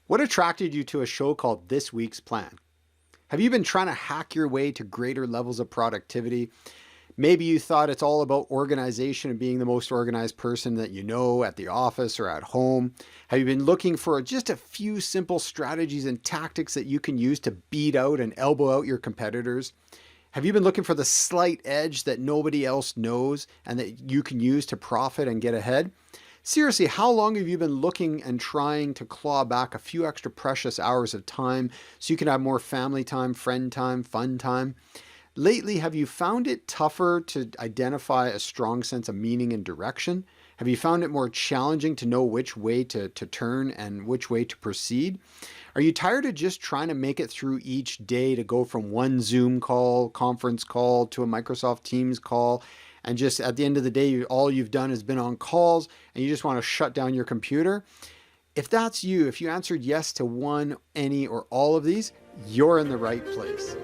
What attracted you to a show called This Week's Plan? Have you been trying to hack your way to greater levels of productivity? Maybe you thought it's all about organization and being the most organized person that you know at the office or at home. Have you been looking for just a few simple strategies and tactics that you can use to beat out and elbow out your competitors? Have you been looking for the slight edge that nobody else knows and that you can use to profit and get ahead? Seriously, how long have you been looking and trying to claw back a few extra precious hours of time so you can have more family time, friend time, fun time? Lately, have you found it tougher to identify a strong sense of meaning and direction? Have you found it more challenging to know which way to turn and which way to proceed? Are you tired of just trying to make it through each day to go from one Zoom call, conference call to a Microsoft Teams call, and just at the end of the day, all you've done has been on calls and you just want to shut down your computer? If that's you, if you answered yes to one, any, or all of these, you're in the right place.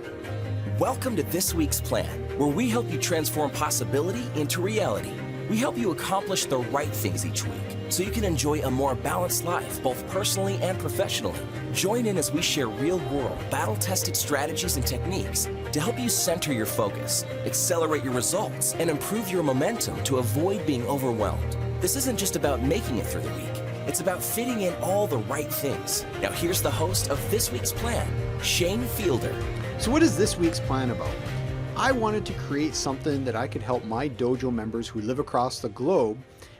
Welcome to This Week's Plan, where we help you transform possibility into reality. We help you accomplish the right things each week so you can enjoy a more balanced life, both personally and professionally. Join in as we share real-world, battle-tested strategies and techniques to help you center your focus, accelerate your results, and improve your momentum to avoid being overwhelmed. This isn't just about making it through the week. It's about fitting in all the right things. Now here's the host of This Week's Plan, Shane Fielder. So what is This Week's Plan about? I wanted to create something that I could help my dojo members who live across the globe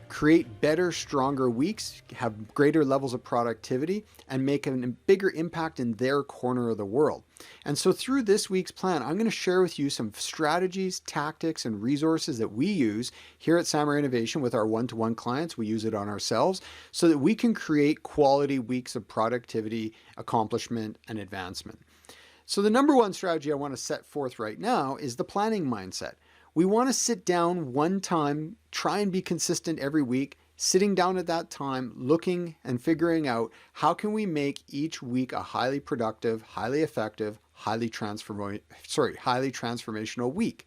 create better, stronger weeks, have greater levels of productivity, and make a bigger impact in their corner of the world. And so through This Week's Plan, I'm going to share with you some strategies, tactics, and resources that we use here at Samurai Innovation with our one-to-one clients. We use it on ourselves so that we can create quality weeks of productivity, accomplishment, and advancement. So the number one strategy I want to set forth right now is the planning mindset. We want to sit down one time, try and be consistent every week, sitting down at that time, looking and figuring out how can we make each week a highly productive, highly effective, highly transformational week.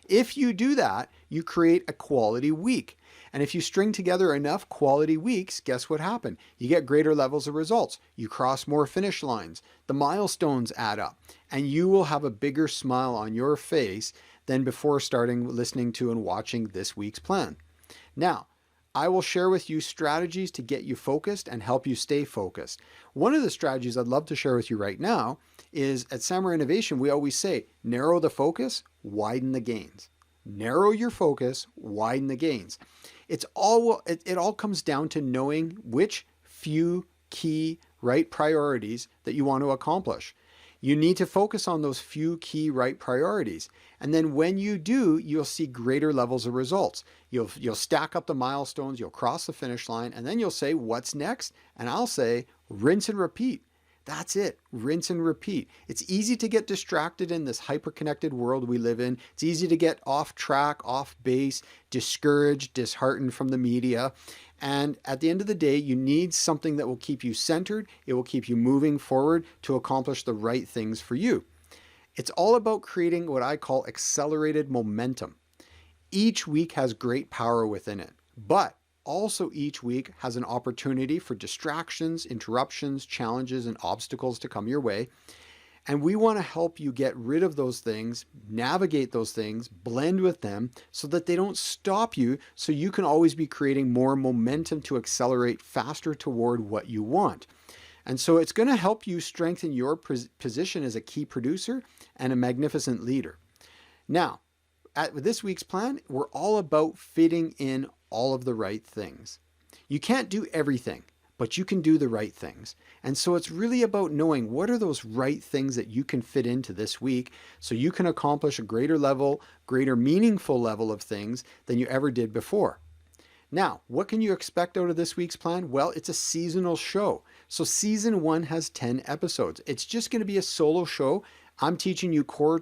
If you do that, you create a quality week. And if you string together enough quality weeks, guess what happened? You get greater levels of results. You cross more finish lines. The milestones add up. And you will have a bigger smile on your face than before starting listening to and watching This Week's Plan. Now, I will share with you strategies to get you focused and help you stay focused. One of the strategies I'd love to share with you right now is at Samurai Innovation, we always say, narrow the focus, widen the gains. Narrow your focus, widen the gains. It all comes down to knowing which few key right priorities that you want to accomplish. You need to focus on those few key right priorities. And then when you do, you'll see greater levels of results. You'll stack up the milestones, you'll cross the finish line, and then you'll say, what's next? And I'll say, rinse and repeat. That's it. Rinse and repeat. It's easy to get distracted in this hyper-connected world we live in. It's easy to get off track, off base, discouraged, disheartened from the media. And at the end of the day, you need something that will keep you centered. It will keep you moving forward to accomplish the right things for you. It's all about creating what I call accelerated momentum. Each week has great power within it, but also each week has an opportunity for distractions, interruptions, challenges, and obstacles to come your way. And we want to help you get rid of those things, navigate those things, blend with them so that they don't stop you, so you can always be creating more momentum to accelerate faster toward what you want. And so it's going to help you strengthen your position as a key producer and a magnificent leader. Now, at This Week's Plan, we're all about fitting in all of the right things. You can't do everything, but you can do the right things. And so it's really about knowing what are those right things that you can fit into this week so you can accomplish a greater level, greater meaningful level of things than you ever did before. Now, what can you expect out of This Week's Plan? Well, it's a seasonal show. So season 1 has 10 episodes. It's just going to be a solo show. I'm teaching you core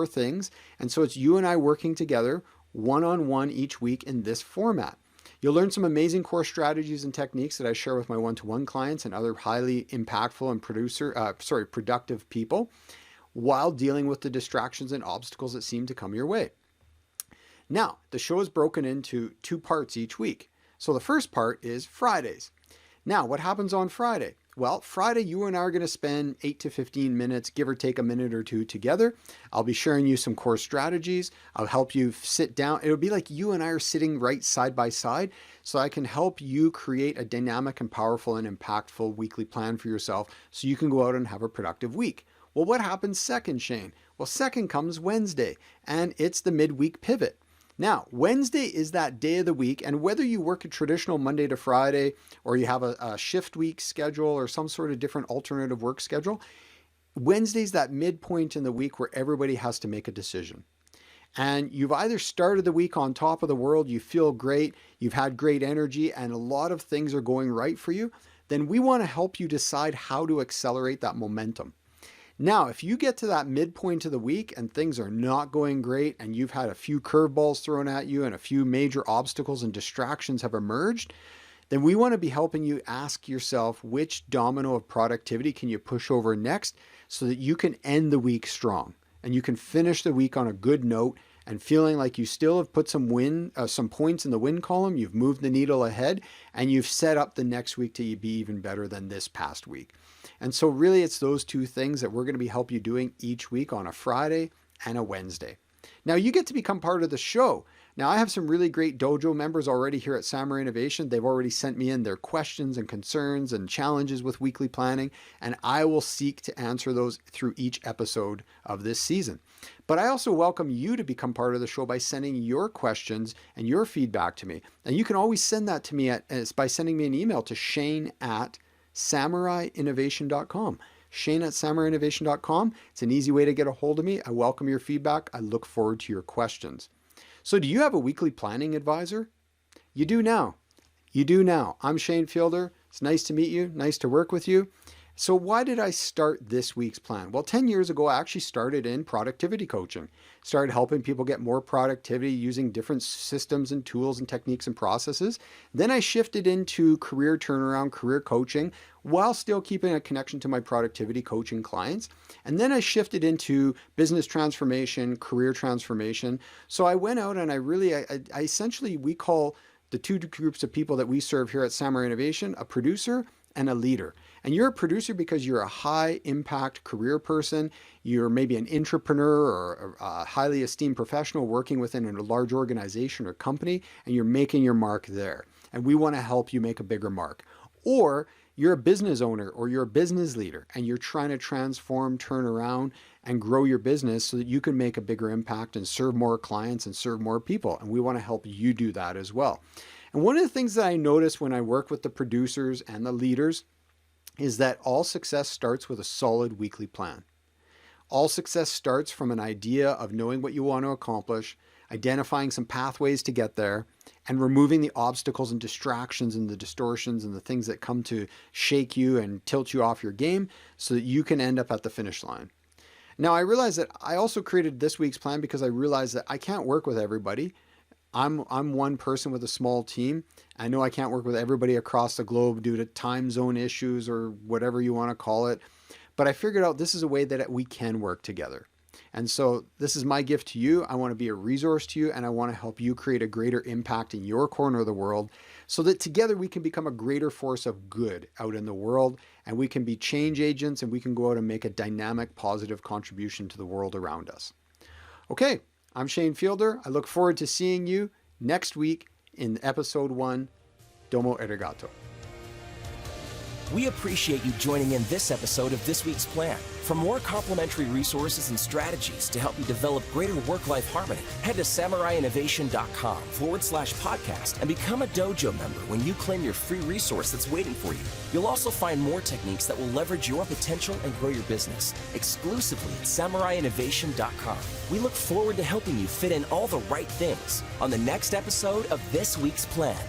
things. And so it's you and I working together one-on-one each week in this format. You'll learn some amazing core strategies and techniques that I share with my one-to-one clients and other highly impactful and productive people while dealing with the distractions and obstacles that seem to come your way. Now, the show is broken into 2 parts each week. So the first part is Fridays. Now, what happens on Friday? Well, Friday, you and I are going to spend 8 to 15 minutes, give or take a minute or two together. I'll be sharing you some core strategies. I'll help you sit down. It'll be like you and I are sitting right side by side, so I can help you create a dynamic and powerful and impactful weekly plan for yourself so you can go out and have a productive week. Well, what happens second, Shane? Well, second comes Wednesday, and it's the midweek pivot. Now, Wednesday is that day of the week, and whether you work a traditional Monday to Friday or you have a shift week schedule or some sort of different alternative work schedule, Wednesday's that midpoint in the week where everybody has to make a decision. And you've either started the week on top of the world, you feel great, you've had great energy, and a lot of things are going right for you, then we want to help you decide how to accelerate that momentum. Now, if you get to that midpoint of the week and things are not going great and you've had a few curveballs thrown at you and a few major obstacles and distractions have emerged, then we want to be helping you ask yourself which domino of productivity can you push over next so that you can end the week strong and you can finish the week on a good note and feeling like you still have put some points in the win column, you've moved the needle ahead, and you've set up the next week to be even better than this past week. And so really it's those two things that we're going to be help you doing each week on a Friday and a Wednesday. Now you get to become part of the show. Now I have some really great Dojo members already here at Samurai Innovation. They've already sent me in their questions and concerns and challenges with weekly planning, and I will seek to answer those through each episode of this season. But I also welcome you to become part of the show by sending your questions and your feedback to me. And you can always send that to me by sending me an email to shane@samuraiinnovation.com. Shane@samuraiinnovation.com. It's an easy way to get a hold of me. I welcome your feedback. I look forward to your questions. So do you have a weekly planning advisor? You do now. You do now. I'm Shane Fielder. It's nice to meet you. Nice to work with you. So why did I start this week's plan? Well, 10 years ago, I actually started in productivity coaching. Started helping people get more productivity using different systems and tools and techniques and processes. Then I shifted into career turnaround, career coaching, while still keeping a connection to my productivity coaching clients. And then I shifted into business transformation, career transformation. So I went out and I essentially, we call the two groups of people that we serve here at Samurai Innovation, a producer and a leader. And you're a producer because you're a high impact career person. You're maybe an entrepreneur or a highly esteemed professional working within a large organization or company, and you're making your mark there. And we want to help you make a bigger mark. Or you're a business owner or you're a business leader and you're trying to transform, turn around, and grow your business so that you can make a bigger impact and serve more clients and serve more people. And we want to help you do that as well. And one of the things that I notice when I work with the producers and the leaders is that all success starts with a solid weekly plan. All success starts from an idea of knowing what you want to accomplish, identifying some pathways to get there, and removing the obstacles and distractions and the distortions and the things that come to shake you and tilt you off your game so that you can end up at the finish line. Now, I realize that I also created this week's plan because I realized that I can't work with everybody. I'm one person with a small team. I know I can't work with everybody across the globe due to time zone issues or whatever you want to call it. But I figured out this is a way that we can work together. And so this is my gift to you. I want to be a resource to you, and I want to help you create a greater impact in your corner of the world so that together we can become a greater force of good out in the world, and we can be change agents, and we can go out and make a dynamic, positive contribution to the world around us. Okay, I'm Shane Fielder. I look forward to seeing you next week in episode 1. Domo arigato. We appreciate you joining in this episode of This Week's Plan. For more complimentary resources and strategies to help you develop greater work-life harmony, head to samuraiinnovation.com/podcast and become a Dojo member when you claim your free resource that's waiting for you. You'll also find more techniques that will leverage your potential and grow your business exclusively at samuraiinnovation.com. We look forward to helping you fit in all the right things on the next episode of This Week's Plan.